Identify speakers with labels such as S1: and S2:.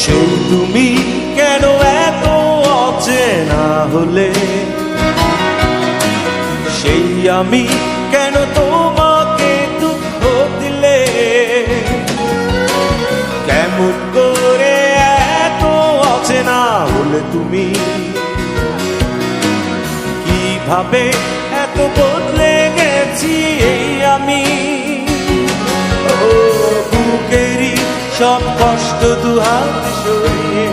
S1: সেই তুমি কেন এত অচেনা হলে, সেই আমি কেন তোমাকে দুঃখ দিলে, কেমন করে এত অচেনা হলে তুমি, কিভাবে এত বদলে গেছি এই আমি। ও বুকেরই সব কষ্ট দুহাত সরিয়ে